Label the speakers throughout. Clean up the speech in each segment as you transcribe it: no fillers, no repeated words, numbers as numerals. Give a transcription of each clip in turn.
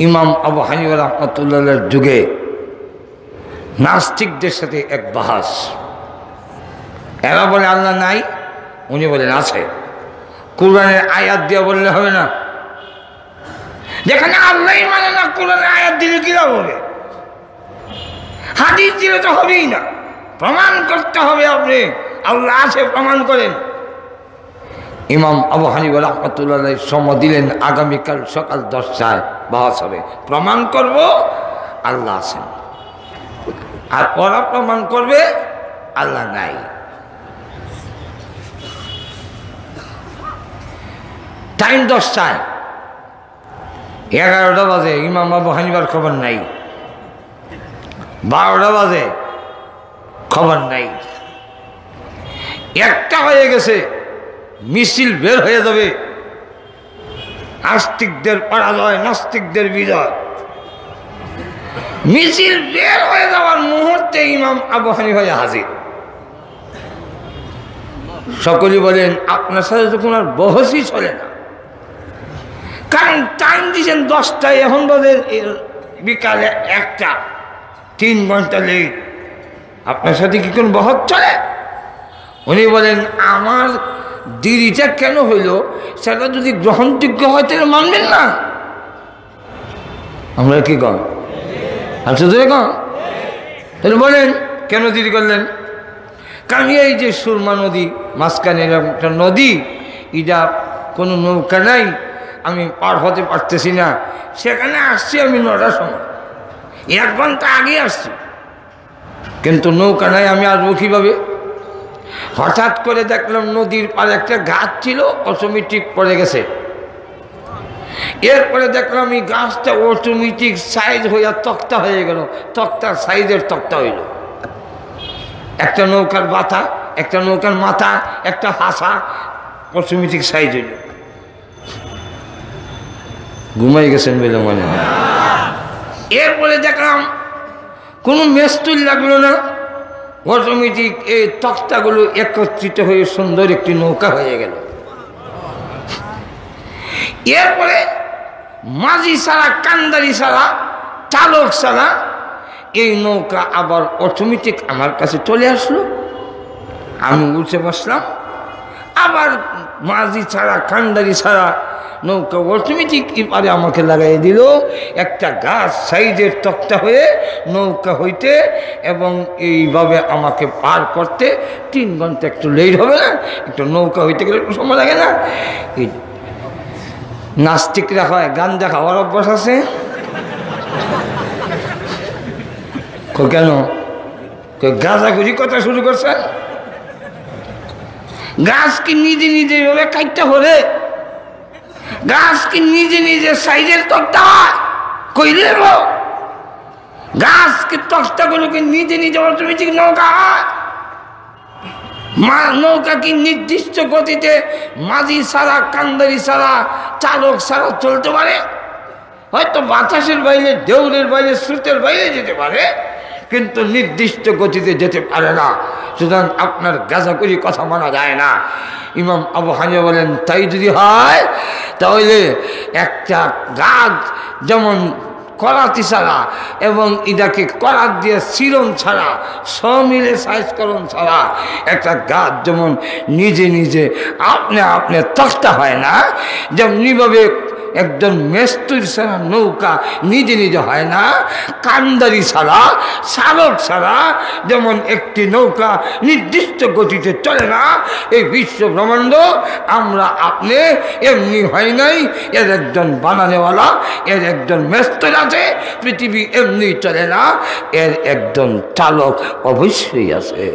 Speaker 1: ইমাম আবু হানিফা রাহমাতুল্লাহর যুগে নাস্তিকদের সাথে এক বাহাস। এরা বলে আল্লাহ নাই, উনি বলেন আছে। কুরআনের আয়াত দিয়ে বললে হবে না, যেখানে আল্লাহই মানে না কুরআনের আয়াত দিলে কি লাভ হবে? হাদিস দিলে তো হবেই না, প্রমাণ করতে হবে। আপনি আল্লাহ আছে প্রমাণ করেন। ইমাম আবু হানিফা রাহমাতুল্লাহ সময় দিলেন আগামীকাল সকাল 10টায় বাহাস হবে। প্রমাণ করব আল্লাহ আছেন, আর ওরা প্রমাণ করবে আল্লাহ নাই। টাইম 10টায়, 11টা বাজে ইমাম আবু হানিফার খবর নাই, 12টা বাজে খবর নাই, 1টা হয়ে গেছে, মিছিল বের হয়ে যাবে, আস্তিকদের পরাজয় নাস্তিকদের বিজয়। মিছিল বের হয়ে যাওয়ার মুহূর্তে ইমাম আবু হানিফা হাজির। সকলেই বলেন আপনার সাথে তো কোনো বহসই চলে না, কারণ টাইম দিয়েছেন 10টায়, এখন বাজে বিকালে 1টা, 3 ঘন্টা লেট। আপনার সাথে কি কোন বহস চলে? উনি বলেন আমার দেরিটা কেন হইল সেটা যদি গ্রহণযোগ্য হয় তাহলে মানবেন না। আমরা কি কম আচ্ছা কম, তাহলে বলেন কেন দেরি করলেন? কারণ এই যে সুরমা নদী, মাঝখানে একটা নদী, এটা কোনো নৌকা নাই, আমি পার হতে পারতেছি না। সেখানে আসছি আমি 9টার সময়, 1 ঘন্টা আগে আসছি, কিন্তু নৌকা নাই, আমি আসবো কীভাবে? হঠাৎ করে দেখলাম নদীর পাড়ে একটা গাছ ছিল, অটোমেটিক পড়ে গেছে। এরপরে দেখলাম এই গাছটা অটোমেটিক সাইজ হইয়া তক্তা হয়ে গেল, তক্তার সাইজের তক্তা হইল। একটা নৌকার বাতা, একটা নৌকার মাথা, একটা হাসা অটোমেটিক সাইজ হইল। ঘুমাই গেছেন বলে মনে হয়। এরপরে দেখলাম কোনো মেস্তুল লাগলো না, অটোমেটিক এই তক্তাগুলো একত্রিত হয়ে সুন্দর একটি নৌকা হয়ে গেল। এরপরে মাঝি ছাড়া, কান্দারি ছাড়া, চালক ছাড়া এই নৌকা আবার অটোমেটিক আমার কাছে চলে আসলো। আমি উঠে বসলাম, আবার মাঝি ছাড়া, কান্দারি ছাড়া নৌকা অটোমেটিক এবারে আমাকে লাগাই দিল। একটা গাছ সাইজের তক্তা হয়ে নৌকা হইতে এবং এইভাবে আমাকে পার করতে 3 ঘন্টা একটু লেট হবে না? একটু নৌকা হইতে গেলে একটু সময় লাগে না? এই নাস্তিকরা হয় গাঞ্জা খাওয়ার অভ্যাস আছে। কেন গাঁজাগুজি কথা শুরু করছেন? গাছ কি নিজে নিজে ভাবে কাটতে হলে? গাছ কি নিজে নিজে সাইজের তক্তা কইলে? গাছ কি তক্তাগুলোকে নিজে নিজে অটোমেটিক নৌকা হয়? নৌকা কি নির্দিষ্ট গতিতে মাঝি ছাড়া, কান্দারি ছাড়া, চালক ছাড়া চলতে পারে? হয়তো বাতাসের বাইরে, ঢেউয়ের বাইরে, স্রোতের বাইরে যেতে পারে, কিন্তু নির্দিষ্ট গতিতে যেতে পারে না। সুতরাং আপনার গাঁজাখুরি কথা মানা যায় না। ইমাম আবু হানিফা বলেন তাই যদি হয় তাহলে একটা গাছ যেমন করাতি ছাড়া এবং ইদাকে করাত দিয়ে সিরন ছাড়া, সমিলে সাইজকরণ ছাড়া একটা গাছ যেমন নিজে নিজে আপনি তক্তা হয় না, যেমনিভাবে একজন মেস্তুর ছাড়া নৌকা নিজে নিজে হয় না, কান্দারি ছাড়া, চালক ছাড়া যেমন একটি নৌকা নির্দিষ্ট গতিতে চলে না, এই বিশ্ব ব্রহ্মাণ্ড আমরা আপনি এমনি হয় নাই। এর একজন বানানেওয়ালা, এর একজন মেস্তুর আছে। পৃথিবী এমনি চলে না, এর একজন চালক অবশ্যই আছে।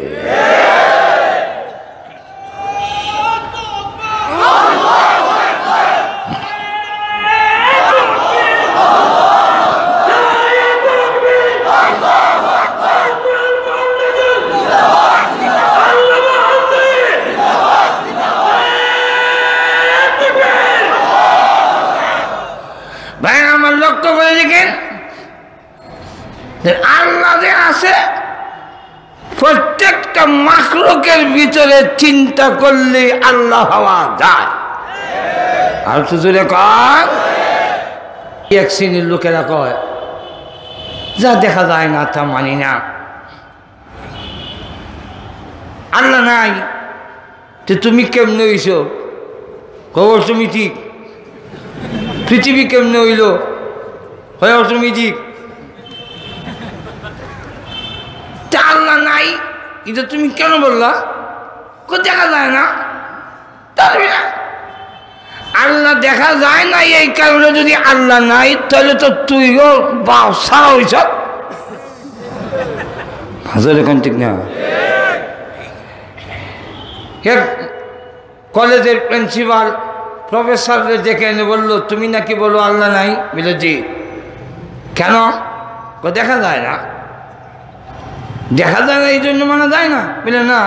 Speaker 1: আল্লাহ যে আছে প্রত্যেকটা মাখলুকের ভিতরে চিন্তা করলে আল্লাহ হওয়া যায়। আর তো জোরে কর, এক শ্রেণীর লোকেরা কয় যা দেখা যায় না তা মানি না, আল্লাহ নাই তো তুমি কেমনে হইছ? খবর তুমি ঠিক, পৃথিবী কেমনে হইল? হয় অটোমেটিক। তা আল্লাহ নাই এটা তুমি কেন বললা? দেখা যায় না। আল্লাহ দেখা যায় না এই কারণে যদি আল্লাহ নাই তাহলে তো তুইও বাপ সারা হইছ। হাজার এখন ঠিক না। কলেজের প্রিন্সিপাল প্রফেসরদের ডেকে এনে বললো তুমি নাকি বলো আল্লাহ নাই। বলে জি। কেন? দেখা যায় না। দেখা যায় না এই জন্য মানা যায় না? বলে না।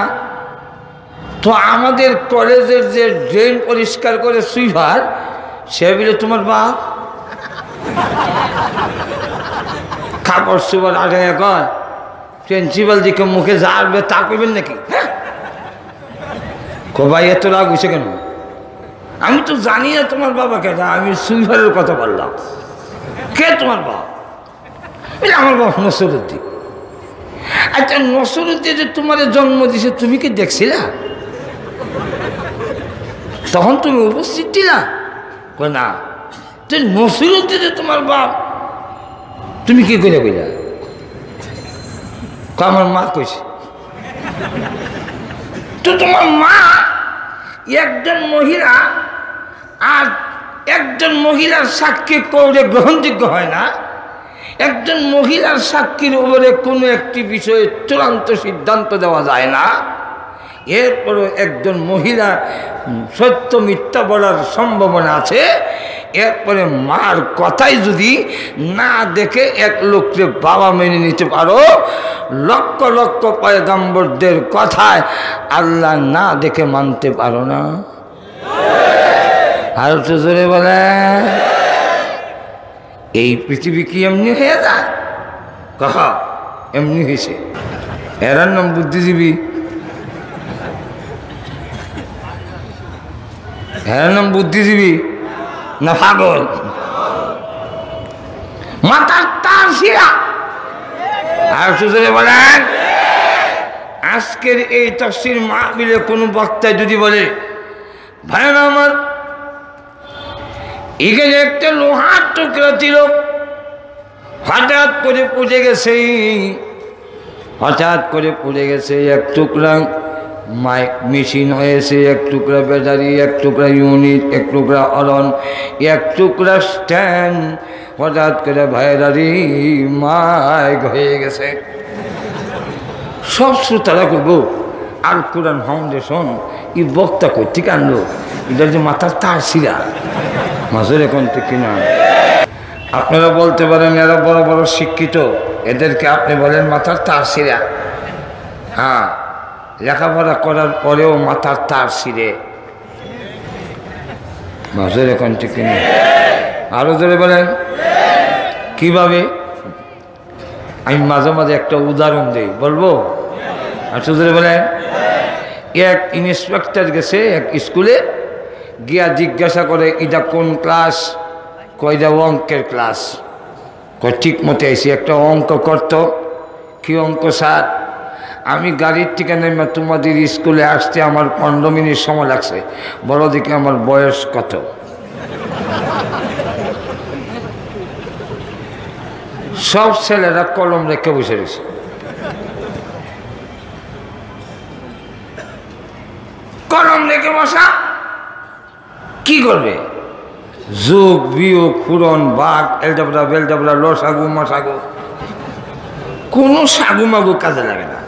Speaker 1: তো আমাদের কলেজের যে ড্রেন পরিষ্কার করে সুইপার সে বলে তোমার বাপ। কাপড় সুপার আগে কয় প্রিন্সিপাল দিকে মুখে যাবে তা করবেন নাকি? হ্যাঁ ভাই এত রাগ হয়েছে কেন? আমি তো জানি না তোমার বাবা কে, আমি সুইপারের কথা বললাম। কে তোমার বাপ? আমার বাপ নসরুদ্দিন। আচ্ছা নসরুদ্দিন যে তোমার জন্ম দিছে তুমি কি দেখছিলা? তখন তুমি উপস্থিত ছিলা? না। তো নসরুদ্দিন যে তোমার বাপ তুমি কি করে কইলা? আমার মা কইছে। তো তোমার মা একজন মহিলা আর একজন মহিলার সাক্ষী করে গ্রহণযোগ্য হয় না। একজন মহিলার সাক্ষীর উপরে কোনো একটি বিষয়ে চূড়ান্ত সিদ্ধান্ত দেওয়া যায় না। এরপরও একজন মহিলা সত্য মিথ্যা বলার সম্ভাবনা আছে। এরপরে মার কথাই যদি না দেখে এক লোককে বাবা মেনে নিতে পারো, লক্ষ লক্ষ পয়গম্বরদের কথায় আল্লাহ না দেখে মানতে পারো না। আর তো জোরে বলে এই পৃথিবী কি এমনি হয়ে যায়? কহ এমনি হয়েছে। এরার নাম বুদ্ধিজীবী, এরার নাম বুদ্ধিজীবী না পাগল? মাথার তার শিরা। আর সুযোগে বলেন আজকের এই তাফসীর মাহফিলে কোনো বক্তায় যদি বলে ভাইরা আমার এখানে একটা লোহার টুকরা ছিল হঠাৎ করে পড়ে গেছে, হঠাৎ করে পড়ে গেছে, এক টুকরা মাইক মেশিন হয়েছে, এক টুকরা ব্যাটারি, এক টুকরা ইউনিট, এক টুকরা অলন, এক টুকরা স্ট্যান্ড, হঠাৎ করে ভাইরারি মাইক হয়ে গেছে। সব শ্রোতারা করবো আল কোরআন ফাউন্ডেশন এই বক্তা করতে আনলো, এটা যে মাথার তার শিরা মাঝের এখন থেকে না। আপনারা বলতে পারেন এরা বড় বড় শিক্ষিত, এদেরকে আপনি বলেন মাথার তার শিরা। হ্যাঁ, লেখাপড়া করার পরেও মাথার তার ছিঁড়ে মাঝের এখন ঠিক না। আরো জোরে বলেন কিভাবে? আমি মাঝে মাঝে একটা উদাহরণ দিই, বলবো? আর জোরে বলেন এক ইন্সপেক্টর গেছে এক স্কুলে গিয়া জিজ্ঞাসা করে এটা কোন ক্লাস? কয়টা অঙ্কের ক্লাস। ঠিক মতো আইসি একটা অঙ্ক করতো। কি অঙ্ক স্যার? আমি গাড়ির থেকে নেমে তোমাদের স্কুলে আসতে আমার 15 মিনিট সময় লাগছে, বড় দিকে আমার বয়স কত? সব ছেলেরা কলম রেখে বসে রয়েছে। কলম রেখে বসা কি করবে? যোগ বিয়োগ পূরণ ভাগ এলডাবরা বেলডাবরা লসাগু মশাগু কোনো সাগু মাগু কাজে লাগে না।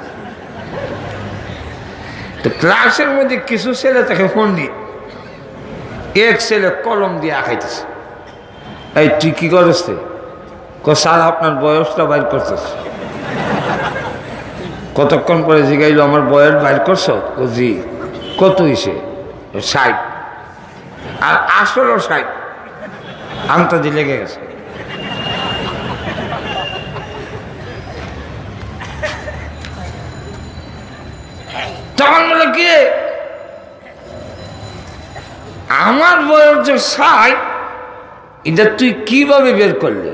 Speaker 1: তো ক্লাসের মধ্যে কিছু ছেলে তাকে ফোন দি, এক ছেলে কলম দিয়ে আঁকাইতেছে। এই তুই কি করছ? স্যার আপনার বয়সটা বাইর করতেছে। কতক্ষণ পরে জিগাইল আমার বয়স বাইর করছো? ও জি। কত হয়েছে? 60। আর আসলও 60। আংটা লেগে গেছে। তখন বলে কি আমার বয়স যে 60, এটা তুই কিভাবে বের করলি,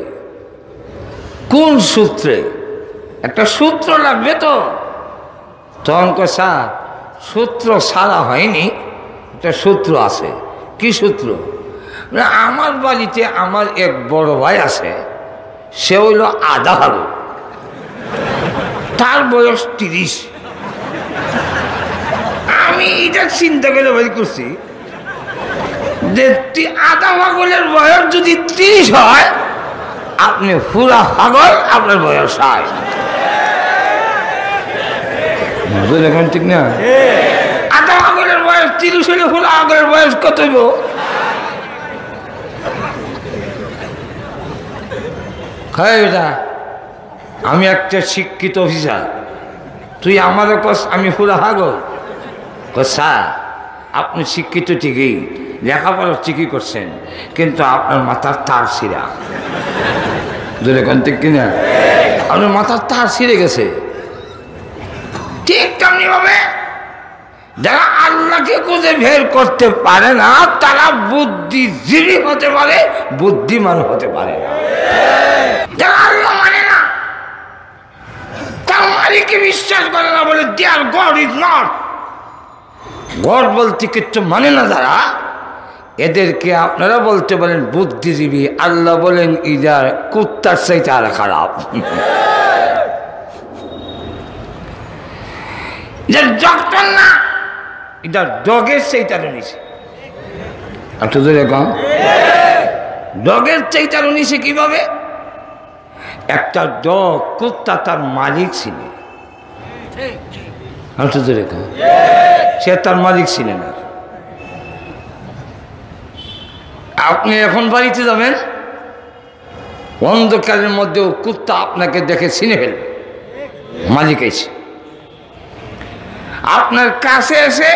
Speaker 1: কোন সূত্রে? একটা সূত্র লাগবে তো। তখন স্যার সূত্র সারা হয়নি, একটা সূত্র আছে। কি সূত্র? আমার বাড়িতে আমার এক বড় ভাই আছে, সে হইল আধা ভাগল, তার বয়স 30। আমি এটা চিন্তা করে বের করছি যে আধা পাগলের বয়স যদি 30 হয়, আপনি পুরা পাগল, আপনার বয়স 60। এখন ঠিক না? আধা পাগলের বয়স 30 হলে পুরা পাগলের বয়স কত হইব? আমি একটা শিক্ষিত অফিসার, তুই আমারও কস আমি পুরা পাগল? স্যার আপনি শিক্ষিত ঠিকই, লেখাপড়া ঠিকই করছেন, কিন্তু আপনার মাথার তার ছিঁড়া। ধরে ঠিক কিনা? আপনার মাথার তার ছিঁড়ে গেছে। ঠিক তেমনি ভাবে যারা আল্লাহকে খুঁজে বের করতে পারে না, তারা বুদ্ধিজীবী হতে পারে, বুদ্ধিমান হতে পারে না। যারা আল্লাহ মানে না, তার মালিককে বিশ্বাস করে না, বলে দেয়ার গড ইজ নট গড, বলতে কিছু মানে না যারা, এদেরকে আপনারা বলতে বলেন বুদ্ধিজীবী। আল্লাহ বলেন ইদার কুত্তার চাইতে আর খারাপ। ডক্টর না, এটা ডগের চাইতারও নিছে। একটু ধরে কম, ডগের চাইতারও নিছে কিভাবে? একটা ডগ, কুত্তা তার মালিক ছিল, একটু ধরে কম, সে তার মালিক ছিলেন না। আপনি এখন বাড়িতে যাবেন, অন্ধকারের মধ্যেও কুত্তা আপনাকে দেখে চিনে ফেলবে, মালিক এসে আপনার কাছে এসে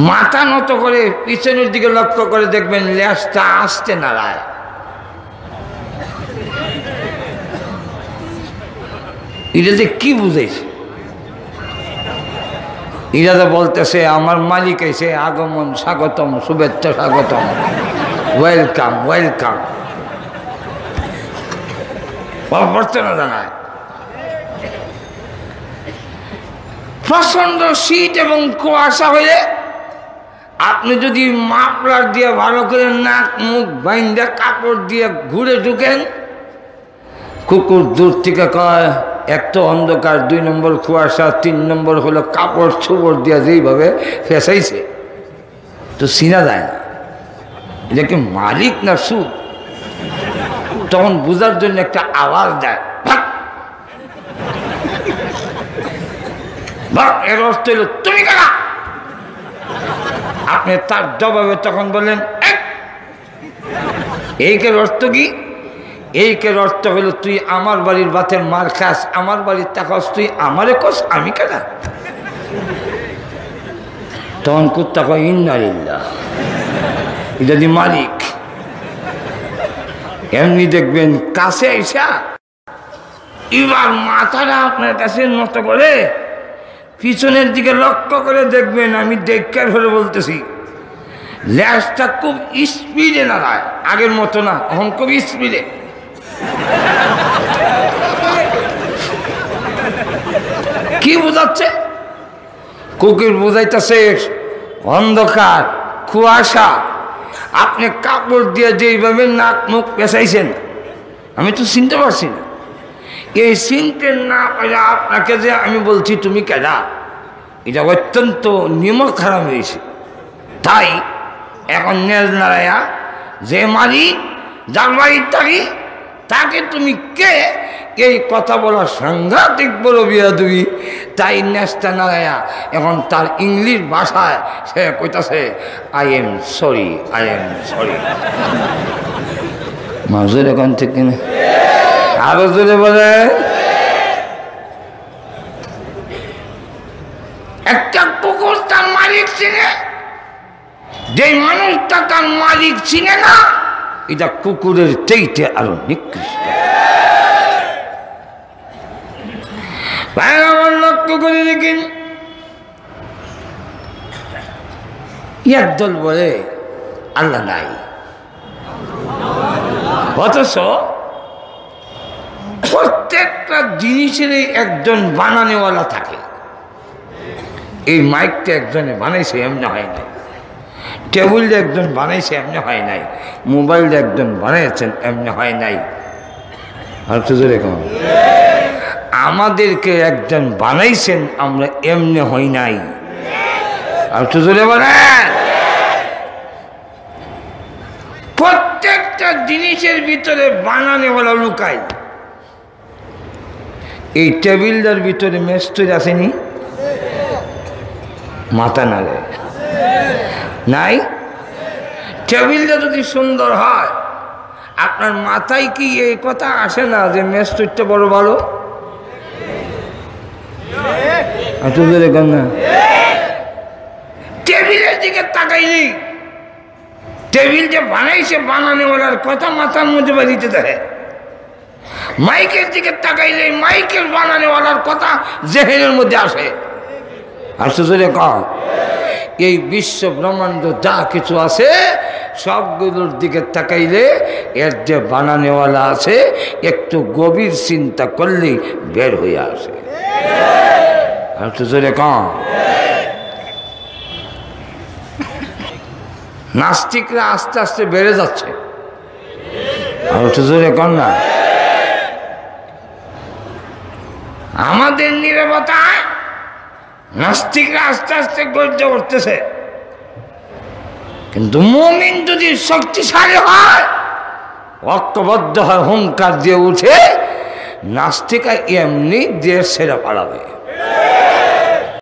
Speaker 1: মাথা নত করে পিছনের দিকে লক্ষ্য করে দেখবেন লেজটা আসতে নাড়ায়। এটা যে কি বুঝেছে? এরা তো বলতেছে আমার মালিক এসে, আগমন স্বাগতম, শুভেচ্ছা স্বাগতম, ওয়েলকাম ওয়েলকাম, অভ্যর্থনা জানায়। প্রচন্ড শীত এবং কুয়াশা হইলে আপনি যদি মাফলার দিয়ে ভালো করে নাক মুখ বাইন্দা কাপড় দিয়ে ঘুরে ঢুকেন, কুকুর দূর থেকে কয় এক তো অন্ধকার, 2 নম্বর কুয়াশা, 3 নম্বর হলো কাপড় ছুপড় দিয়ে যেইভাবে ফেসাইছে, তো চিনা যায় না এটা কি মালিক না সুর। তখন বুঝার জন্য একটা আওয়াজ দেয়, এর অর্থ হইল তুমি কারা। আপনি তার জবাবে তখন বললেন এইকের অর্থ কি? এইকের অর্থ হলো তুই আমার বাড়ির বাতের মার খাস, আমার বাড়ির টাকাস, তুই আমারে কস, আমি কারা? তখন কুত্তা কয় ইন্না লিল্লাহ, এটা দি মালিক। এমনি দেখবেন কাছে আইসা এবার মাথাটা আপনার কাছে নত করে পিছনের দিকে লক্ষ্য করে দেখবেন, আমি দেখার হলে বলতেছি, ল্যাসটা খুব স্পিডে নাড়ায়, আগের মতো না, এখন খুব স্পিডে। কি বোঝাচ্ছে? কুকুর বোঝাইতেছে অন্ধকার কুয়াশা, আপনি কাপড় দিয়ে যেইভাবে নাক মুখ পেঁচাইছেন, আমি তো চিনতে পারছি না। এই চিনতে না পারে আপনাকে যে আমি বলছি তুমি কেডা, এটা অত্যন্ত নিমক খারাপ হয়েছে। তাই এখন নেজ নাড়াইয়া যে মালিক, যার বাড়ির থাকি, তাকে তুমি কে, এই কথা বলা সাংঘাতিক বড় বিয়াদবি। তাই নেজটা নাড়াইয়া এখন তার ইংলিশ ভাষায় সে কইতাছে I am sorry, I am sorry. মাজুর এখন থেকে না আরো জোরে বলে, একটা কুকুর তার মালিক চিনে, যে মানুষটা তার মালিক চিনে না, এটা কুকুরের চাইতে আরো নিকৃষ্ট। লক্ষ্য করে দেখেন, একদল বলে আল্লাহ নাই, অথচ প্রত্যেকটা জিনিসেরই একজন বানানেওয়ালা থাকে। এই মাইকটা একজনে বানাইছে, এমনি হয় নাই। টেবিলটা একজন বানাইছে, এমনি হয় নাই। মোবাইলটা একজন বানিয়েছেন, এমনি হয় নাই। আর তো জোরে কম, আমাদেরকে একজন বানাইছেন, আমরা এমনি হই নাই। আর তো জোরে বলেন। প্রত্যেকটা জিনিসের ভিতরে বানানেওয়ালা লুকায়। এই টেবিলটার ভিতরে মেস্তুরি আসেনি, মাথা নাড়ে নাই। টেবিলটা যদি সুন্দর হয়, আপনার মাথায় কি এই কথা আসে না যে মেস্তুরিটা বড় ভালো? না, টেবিলের দিকে তাকাইনি, টেবিল যে বানাইছে বানানোওয়ালার কথা মাথার মধ্যে বাড়িতে দেখে। মাইকের দিকে তাকাইলে মাইকের বানানোওয়ালার কথা জেহেনের মধ্যে আসে। আর সুযোগে কম, এই বিশ্ব ব্রহ্মাণ্ড যা কিছু আছে সবগুলোর দিকে তাকাইলে এর যে বানানোওয়ালা আছে একটু গভীর চিন্তা করলেই বের হয়ে আসে। আর সুযোগে কম, নাস্তিকরা আস্তে আস্তে বেড়ে যাচ্ছে। আর সুযোগে কম না, আমাদের নীরবতায় নাস্তিকরা আস্তে আস্তে গর্জে উঠতেছে। কিন্তু মুমিন যদি শক্তিশালী হয়, ঐক্যবদ্ধ হয়, হুঙ্কার দিয়ে উঠে, নাস্তিকা এমনি দেশ ছেড়ে পালাবে।